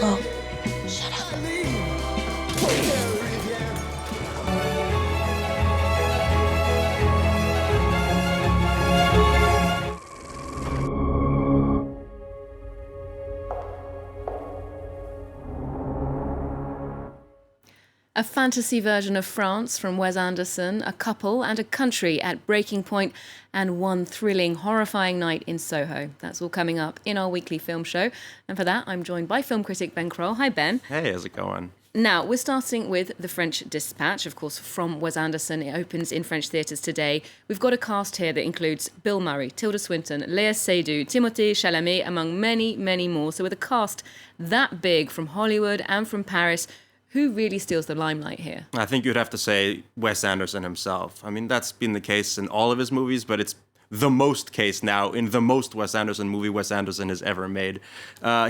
Oh, shut up. A fantasy version of France from Wes Anderson, a couple and a country at breaking point, and one thrilling, horrifying night in Soho. That's all coming up in our weekly film show. And for that, I'm joined by film critic Ben Croll. Hi, Ben. Hey, how's it going? Now, we're starting with The French Dispatch, of course, from Wes Anderson. It opens in French theatres today. We've got a cast here that includes Bill Murray, Tilda Swinton, Léa Seydoux, Timothée Chalamet, among many, many more. So with a cast that big from Hollywood and from Paris, who really steals the limelight here? I think you'd have to say Wes Anderson himself. I mean, that's been the case in all of his movies, but it's the most case now in the most Wes Anderson movie Wes Anderson has ever made.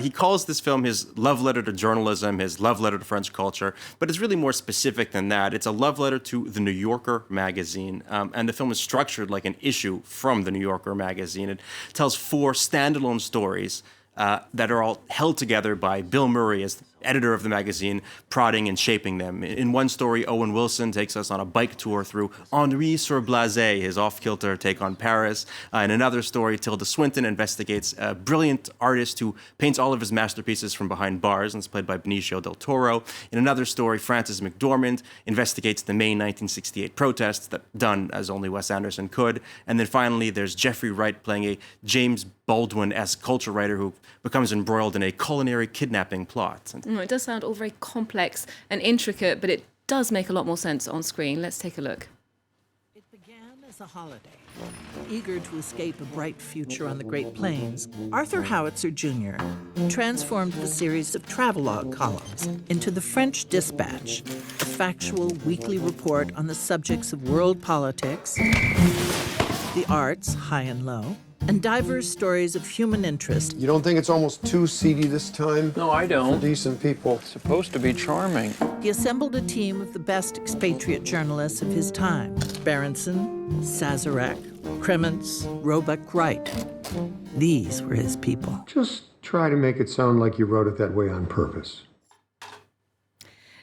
He calls this film his love letter to journalism, his love letter to French culture, but it's really more specific than that. It's a love letter to The New Yorker magazine, and the film is structured like an issue from The New Yorker magazine. It tells 4 standalone stories that are all held together by Bill Murray as the editor of the magazine, prodding and shaping them. In one story, Owen Wilson takes us on a bike tour through Ennui-sur-Blasé, his off-kilter take on Paris. In another story, Tilda Swinton investigates a brilliant artist who paints all of his masterpieces from behind bars, and it's played by Benicio del Toro. In another story, Frances McDormand investigates the May 1968 protests that done as only Wes Anderson could. And then finally, there's Jeffrey Wright playing a James Baldwin-esque culture writer who becomes embroiled in a culinary kidnapping plot. It does sound all very complex and intricate, but it does make a lot more sense on screen. Let's take a look. It began as a holiday. Eager to escape a bright future on the Great Plains, Arthur Howitzer Jr. transformed the series of travelogue columns into the French Dispatch, a factual weekly report on the subjects of world politics, the arts, high and low, and diverse stories of human interest. You don't think it's almost too seedy this time? No, I don't. For decent people. It's supposed to be charming. He assembled a team of the best expatriate journalists of his time: Berenson, Sazerac, Kremens, Roebuck Wright. These were his people. Just try to make it sound like you wrote it that way on purpose.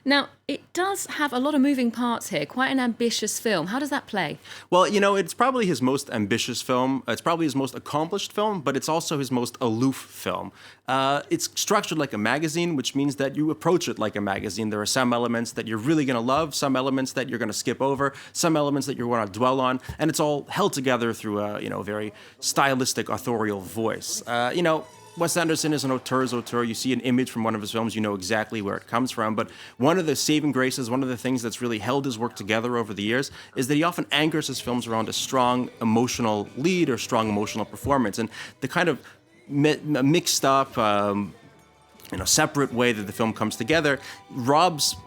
Now, it does have a lot of moving parts here, quite an ambitious film. How does that play? Well, you know, it's probably his most ambitious film. It's probably his most accomplished film, but it's also his most aloof film. It's structured like a magazine, which means that you approach it like a magazine. There are some elements that you're really going to love, some elements that you're going to skip over, some elements that you want to dwell on, and it's all held together through a, very stylistic, authorial voice. Wes Anderson is an auteur's auteur. You see an image from one of his films, you know exactly where it comes from. But one of the saving graces, one of the things that's really held his work together over the years is that he often anchors his films around a strong emotional lead or strong emotional performance. And the kind of mixed up, separate way that the film comes together robs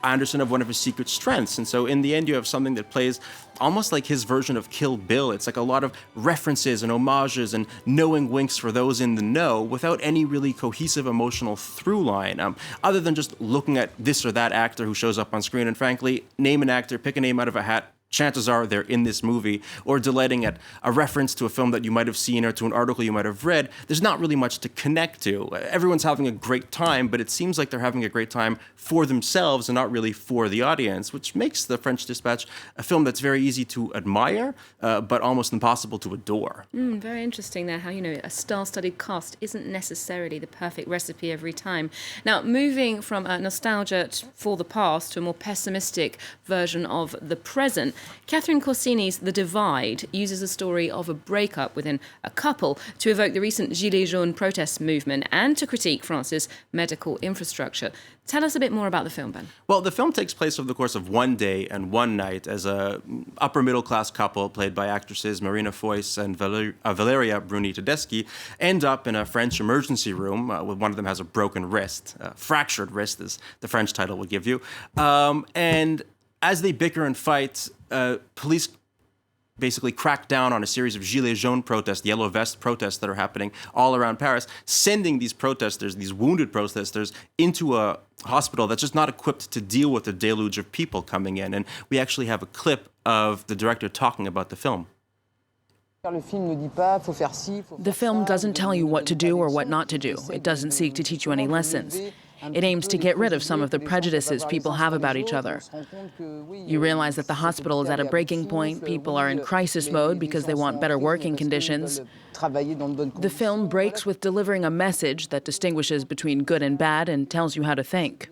Anderson of one of his secret strengths. And so in the end, you have something that plays almost like his version of Kill Bill. It's like a lot of references and homages and knowing winks for those in the know without any really cohesive emotional through line, other than just looking at this or that actor who shows up on screen. And frankly, name an actor, pick a name out of a hat, chances are they're in this movie, or delighting at a reference to a film that you might have seen or to an article you might have read. There's not really much to connect to. Everyone's having a great time, but it seems like they're having a great time for themselves and not really for the audience, which makes The French Dispatch a film that's very easy to admire, but almost impossible to adore. Very interesting there, how, a star-studded cast isn't necessarily the perfect recipe every time. Now, moving from nostalgia for the past to a more pessimistic version of the present, Catherine Corsini's The Divide uses a story of a breakup within a couple to evoke the recent Gilets jaunes protest movement and to critique France's medical infrastructure. Tell us a bit more about the film, Ben. Well, the film takes place over the course of one day and one night as a upper-middle-class couple played by actresses Marina Foïs and Valeria Bruni-Tedeschi end up in a French emergency room. One of them has a broken wrist, fractured wrist, as the French title would give you. And as they bicker and fight, police basically crack down on a series of Gilets jaunes protests, yellow vest protests that are happening all around Paris, sending these protesters, these wounded protesters, into a hospital that's just not equipped to deal with the deluge of people coming in. And we actually have a clip of the director talking about the film. The film doesn't tell you what to do or what not to do. It doesn't seek to teach you any lessons. It aims to get rid of some of the prejudices people have about each other. You realize that the hospital is at a breaking point. People are in crisis mode because they want better working conditions. The film breaks with delivering a message that distinguishes between good and bad and tells you how to think.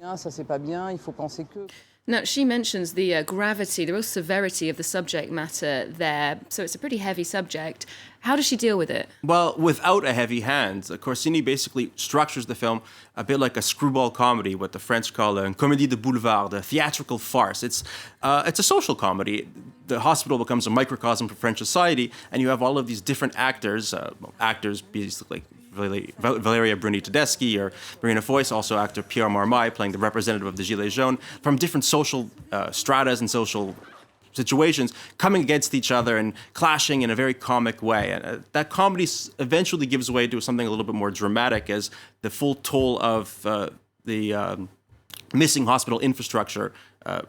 Now, she mentions the gravity, the real severity of the subject matter there. So it's a pretty heavy subject. How does she deal with it? Well, without a heavy hand, Corsini basically structures the film a bit like a screwball comedy, what the French call a comédie de boulevard, a theatrical farce. It's a social comedy. The hospital becomes a microcosm for French society, and you have all of these different actors, basically Valeria Bruni-Tedeschi or Marina Foïs, also actor Pierre Marmaille playing the representative of the Gilets jaunes, from different social stratas and social situations coming against each other and clashing in a very comic way. And that comedy eventually gives way to something a little bit more dramatic as the full toll of the missing hospital infrastructure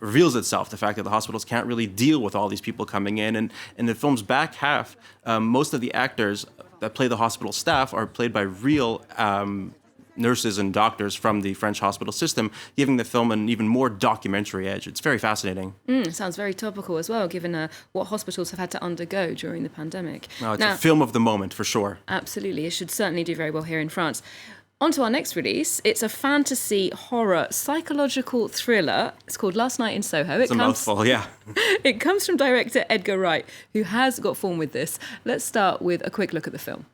reveals itself. The fact that the hospitals can't really deal with all these people coming in. And in the film's back half, most of the actors that play the hospital staff are played by real nurses and doctors from the French hospital system, giving the film an even more documentary edge. It's very fascinating. Sounds very topical as well, given what hospitals have had to undergo during the pandemic. No, it's a film of the moment, for sure. Absolutely. It should certainly do very well here in France. On to our next release. It's a fantasy, horror, psychological thriller. It's called Last Night in Soho. It's a mouthful, yeah. It comes from director Edgar Wright, who has got form with this. Let's start with a quick look at the film.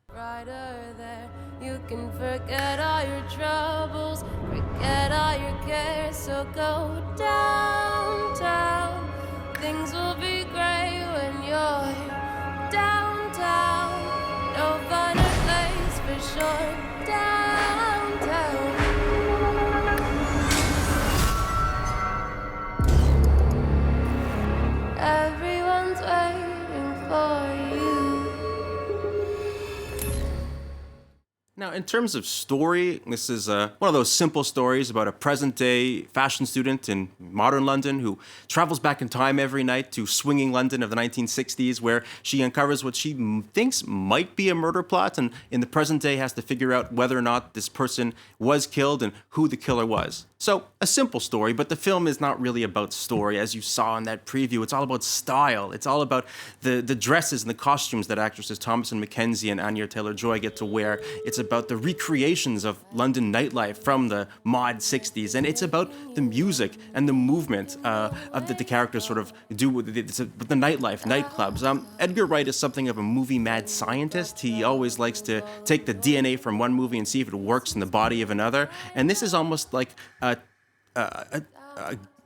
Brighter there, you can forget all your troubles, forget all your cares, so go downtown. Things will be great when you're downtown. No finer place for sure, downtown. Everyone's waiting for you. Now, in terms of story, this is one of those simple stories about a present-day fashion student in modern London who travels back in time every night to swinging London of the 1960s, where she uncovers what she thinks might be a murder plot, and in the present day has to figure out whether or not this person was killed and who the killer was. So, a simple story, but the film is not really about story, as you saw in that preview. It's all about style. It's all about the dresses and the costumes that actresses Thomasin McKenzie and Anya Taylor-Joy get to wear. It's about the recreations of London nightlife from the mod 60s, and it's about the music and the movement of the characters sort of do with the nightlife, nightclubs. Edgar Wright is something of a movie mad scientist. He always likes to take the DNA from one movie and see if it works in the body of another, and this is almost like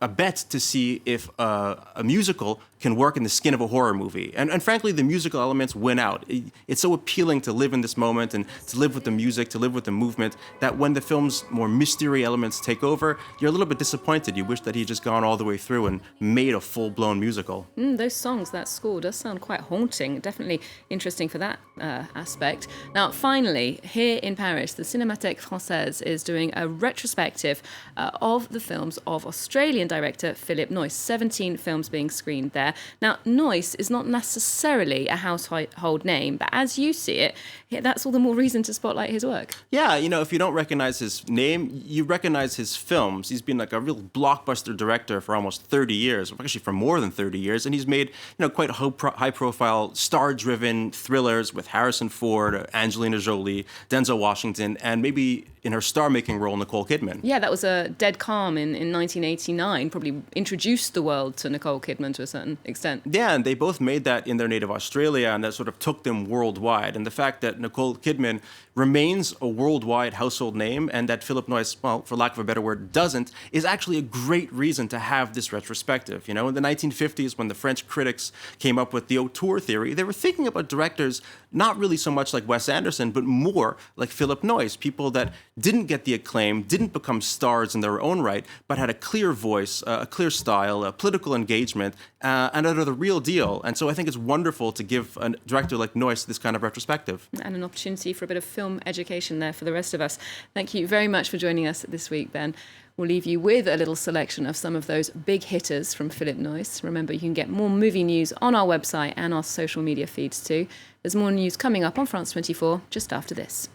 a bet to see if a musical can work in the skin of a horror movie. And frankly, the musical elements win out. It's so appealing to live in this moment and to live with the music, to live with the movement, that when the film's more mystery elements take over, you're a little bit disappointed. You wish that he'd just gone all the way through and made a full-blown musical. Those songs, that score does sound quite haunting. Definitely interesting for that aspect. Now, finally, here in Paris, the Cinémathèque Française is doing a retrospective of the films of Australian director Philip Noyce. 17 films being screened there. Now, Noyce is not necessarily a household name, but as you see it, that's all the more reason to spotlight his work. Yeah, if you don't recognize his name, you recognize his films. He's been like a real blockbuster director for almost 30 years, actually for more than 30 years, and he's made, quite high-profile, star-driven thrillers with Harrison Ford, Angelina Jolie, Denzel Washington, and maybe in her star-making role, Nicole Kidman. Yeah, that was a Dead Calm in 1989, probably introduced the world to Nicole Kidman to a certain extent. Yeah, and they both made that in their native Australia, and that sort of took them worldwide. And the fact that Nicole Kidman remains a worldwide household name, and that Philip Noyce, well, for lack of a better word, doesn't, is actually a great reason to have this retrospective. In the 1950s, when the French critics came up with the auteur theory, they were thinking about directors not really so much like Wes Anderson, but more like Philip Noyce, people that didn't get the acclaim, didn't become stars in their own right, but had a clear voice, a clear style, a political engagement, and are the real deal. And so I think it's wonderful to give a director like Noyce this kind of retrospective. And an opportunity for a bit of film education there for the rest of us. Thank you very much for joining us this week, Ben. We'll leave you with a little selection of some of those big hitters from Philip Noyce. Remember, you can get more movie news on our website and our social media feeds too. There's more news coming up on France 24 just after this.